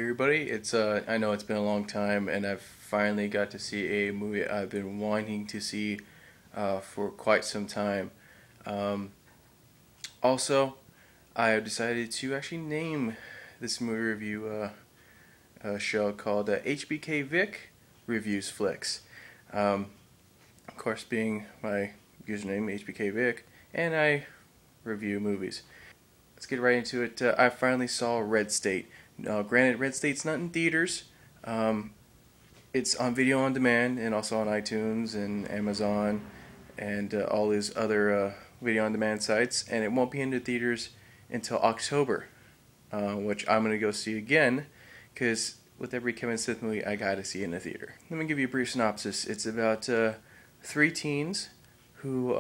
everybody. I know it's been a long time, and I've finally got to see a movie I've been wanting to see for quite some time. Um, Also, I have decided to actually name this movie review show called HBK Vic Reviews Flicks. Um, of course, being my username HBK Vic, and I review movies. Let's get right into it. I finally saw Red State. Now, granted, Red State's not in theaters. Um, it's on video on demand and also on iTunes and Amazon and all these other video on demand sites. And it won't be in the theaters until October, which I'm going to go see again because with every Kevin Smith movie, I got to see it in the theater. Let me give you a brief synopsis. It's about three teens who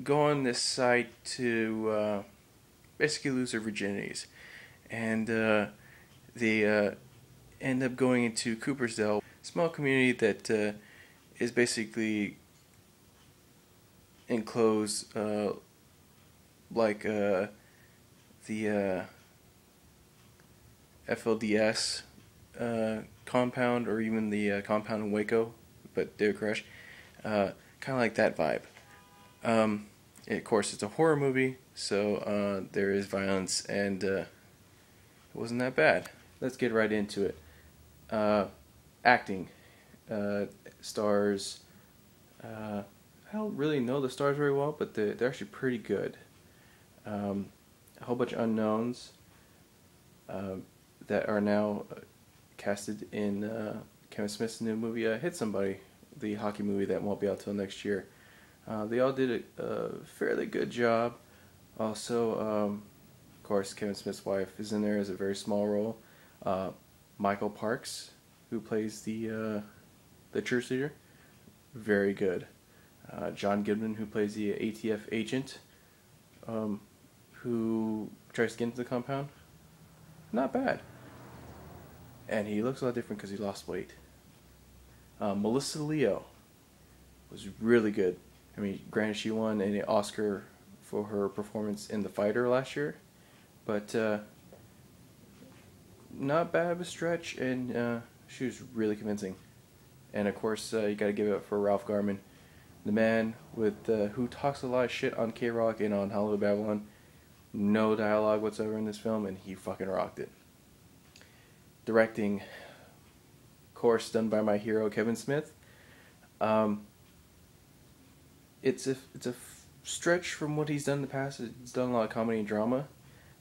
go on this site to basically lose their virginities. And they end up going into Coopersdale, a small community that is basically enclosed like the FLDS compound, or even the compound in Waco, but David Koresh. Kind of like that vibe. Of course, it's a horror movie, so there is violence, and it wasn't that bad. Let's get right into it. Acting. Stars. I don't really know the stars very well, but they're actually pretty good. A whole bunch of unknowns that are now casted in Kevin Smith's new movie, Hit Somebody, the hockey movie that won't be out till next year. They all did a fairly good job. Also, of course, Kevin Smith's wife is in there as a very small role. Michael Parks, who plays the church leader, very good. John Goodman, who plays the ATF agent, who tries to get into the compound, not bad. And he looks a lot different because he lost weight. Melissa Leo was really good. I mean, granted, she won an Oscar for her performance in The Fighter last year, but not bad of a stretch, and she was really convincing. And of course, you got to give it up for Ralph Garman, the man with who talks a lot of shit on K-Rock and on Hollywood Babylon. No dialogue whatsoever in this film, and he fucking rocked it. Directing, of course, done by my hero Kevin Smith. It's a stretch from what he's done in the past. He's done a lot of comedy and drama,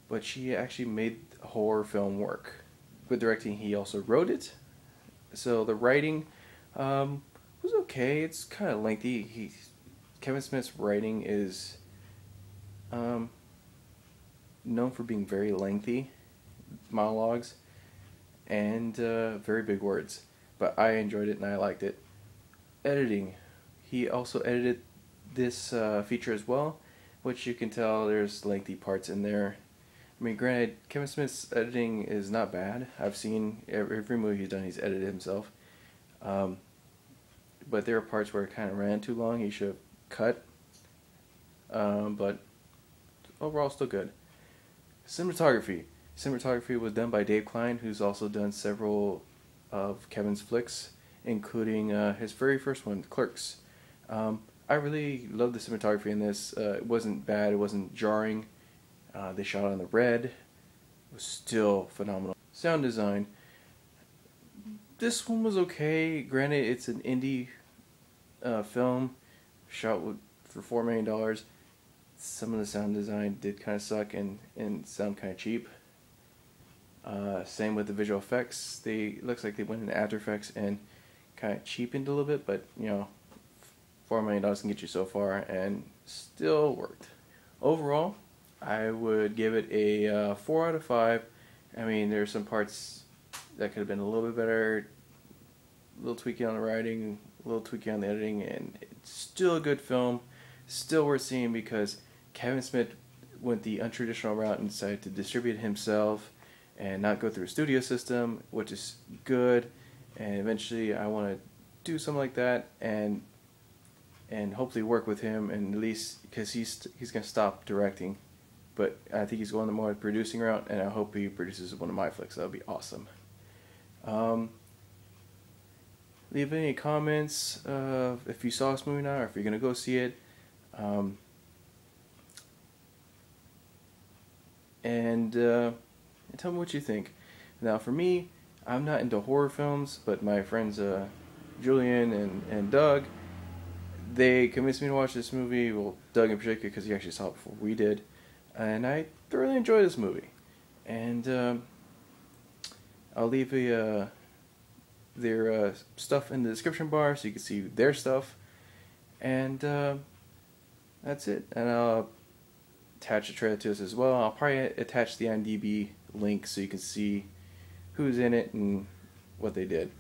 but she actually made a horror film work. With directing, he also wrote it, so the writing was okay. It's kind of lengthy. Kevin Smith's writing is known for being very lengthy monologues and very big words, but I enjoyed it and I liked it. Editing, he also edited this feature as well, which you can tell there's lengthy parts in there. I mean, granted, Kevin Smith's editing is not bad. I've seen every movie he's done, he's edited himself. But there are parts where it kind of ran too long. He should have cut. But overall, still good. Cinematography. Cinematography was done by Dave Klein, who's also done several of Kevin's flicks, including his very first one, Clerks. I really loved the cinematography in this. It wasn't bad. It wasn't jarring. They shot on the red. It was still phenomenal. Sound design. This one was okay. Granted, it's an indie film shot for $4 million. Some of the sound design did kind of suck and sound kind of cheap. Same with the visual effects. Looks like they went into After Effects and kind of cheapened a little bit, but you know, $4 million can get you so far, and still worked. Overall, I would give it a 4 out of 5. I mean, there's some parts that could have been a little bit better, a little tweaking on the writing, a little tweaking on the editing, and it's still a good film, still worth seeing because Kevin Smith went the untraditional route and decided to distribute it himself and not go through a studio system, which is good, and eventually I want to do something like that and hopefully work with him, and at least because he's going to stop directing but I think he's going the more producing route, and I hope he produces one of my flicks. That would be awesome. Leave any comments if you saw this movie now, or if you're gonna go see it. And tell me what you think. Now, for me, I'm not into horror films, but my friends Julian and Doug, they convinced me to watch this movie. Well, Doug in particular, because he actually saw it before we did, and I thoroughly enjoyed this movie. And I'll leave their stuff in the description bar so you can see their stuff. And that's it. And I'll attach a trailer to this as well. I'll probably attach the IMDb link so you can see who's in it and what they did.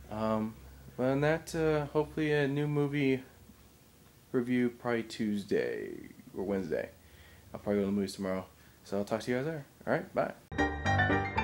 Well, and that, hopefully a new movie review probably Tuesday or Wednesday. I'll probably go to the movies tomorrow. So I'll talk to you guys there. Alright, bye.